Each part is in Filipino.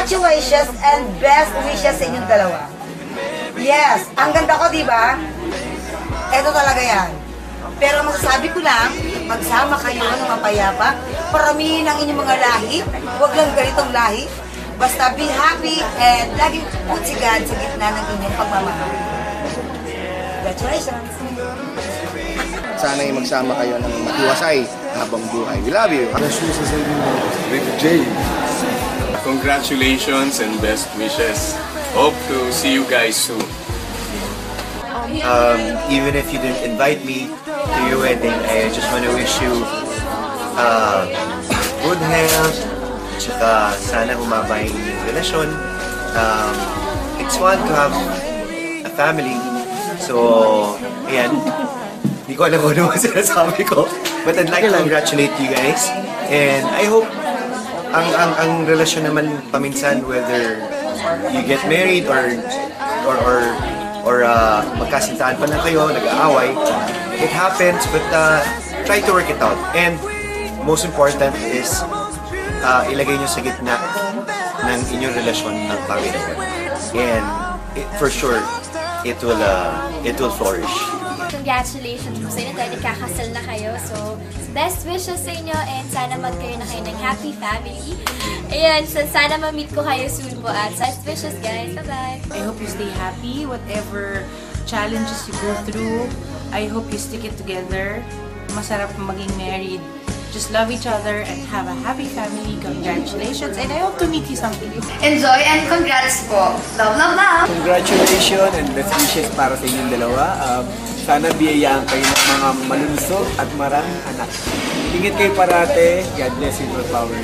congratulations and best wishes sa inyong dalawa. Yes, ang ganda ko, di ba? Ito talaga yan. Pero masasabi ko lang, magsama kayo ng mapayapa, paramihin ang inyong mga lahi, huwag lang ganitong lahi. Basta be happy and laging put si God sa gitna ng inyong pagmamahal. Congratulations! Sana'y magsama kayo ng matiwasay habang buhay. We love you! Congratulations and best wishes. Hope to see you guys soon. Even if you didn't invite me to your wedding, I just want to wish you good health, tsaka sana humaba yung inyong relasyon. It's fun to have a family, so ayan, hindi ko alam kung ano ang sinasabi ko, but I'd like to congratulate you guys, and I hope ang relasyon naman paminsan, whether you get married or magkasintahan pa lang kayo, nag-aaway, it happens, but try to work it out. And most important is ilagay nyo sa gitna ng inyong relasyon ng Panginoon. And for sure, it will flourish. Congratulations po sa inyo dahil ikakasal na kayo. So, best wishes sa inyo and sana magkaroon na kayo ng happy family. Ayan, so sana ma-meet ko kayo soon po at best wishes guys. Bye-bye! I hope you stay happy, whatever challenges you go through. I hope you stick it together. Masarap maging married. Just love each other and have a happy family. Congratulations and I hope to meet you someday. Enjoy and congrats po. Love, love, love! Congratulations and best wishes para sa inyong dalawa. Sana biyayaan kayo ng mga malulusog at maraming anak. Ingat kayo parate. God bless you for power.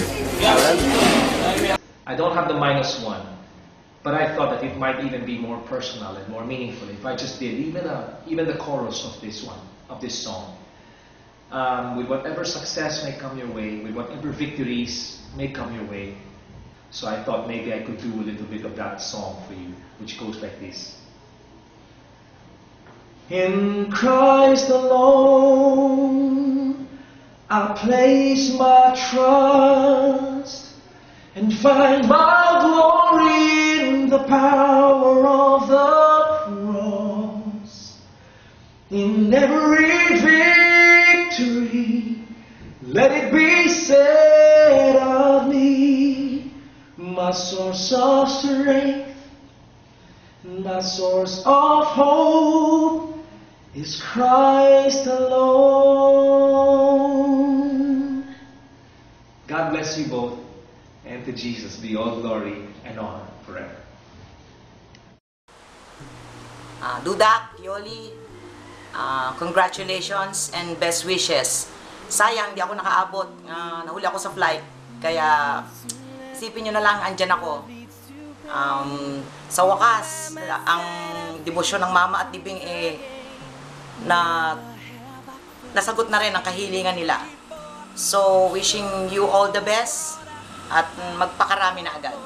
I don't have the -1, but I thought that it might even be more personal and more meaningful if I just did even the chorus of this song. With whatever success may come your way, with whatever victories may come your way. So I thought maybe I could do a little bit of that song for you, which goes like this. In Christ alone, I place my trust and find my glory in the power of the cross. In every victory, let it be said of me, my source of strength, my source of hope is Christ alone. God bless you both, and to Jesus be all glory and honor forever. Dudak, Yoli, congratulations and best wishes. Sayang, di ako nakaabot. Nahuli ako sa flight. Kaya, isipin nyo na lang, andyan ako. Sa wakas, ang debosyon ng mama at dibing nasagot na rin ang kahilingan nila. So, wishing you all the best at magpakarami na agad.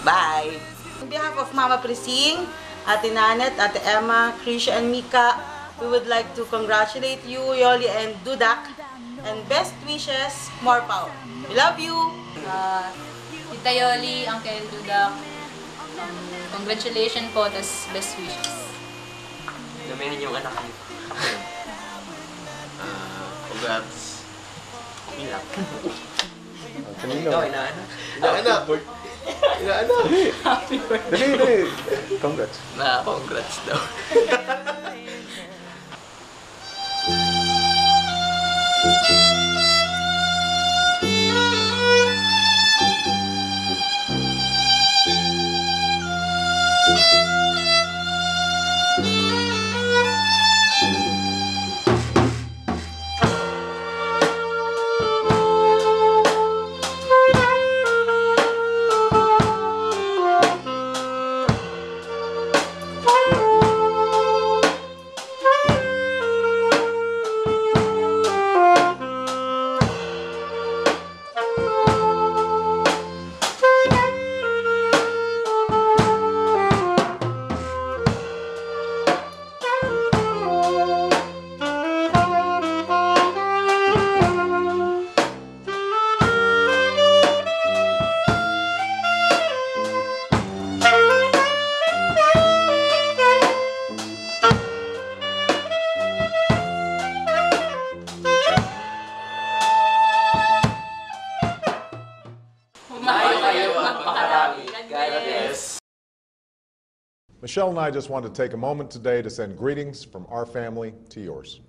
Bye! On behalf of Mama Prising, Ate Nanet, Ate Emma, Krisha, and Mika, we would like to congratulate you, Yoli, and Dudak, and best wishes, more power. We love you! Tita Yoli, Uncle Dudak, congratulations po, tas best wishes. Damihan yung anak niyo. Congrats. Ilang. Ikaw, inaanak. Inaanak! Happy birthday! Dali! Congrats. Congrats daw. kayo magpakarami. God bless. Michelle and I just wanted to take a moment today to send greetings from our family to yours.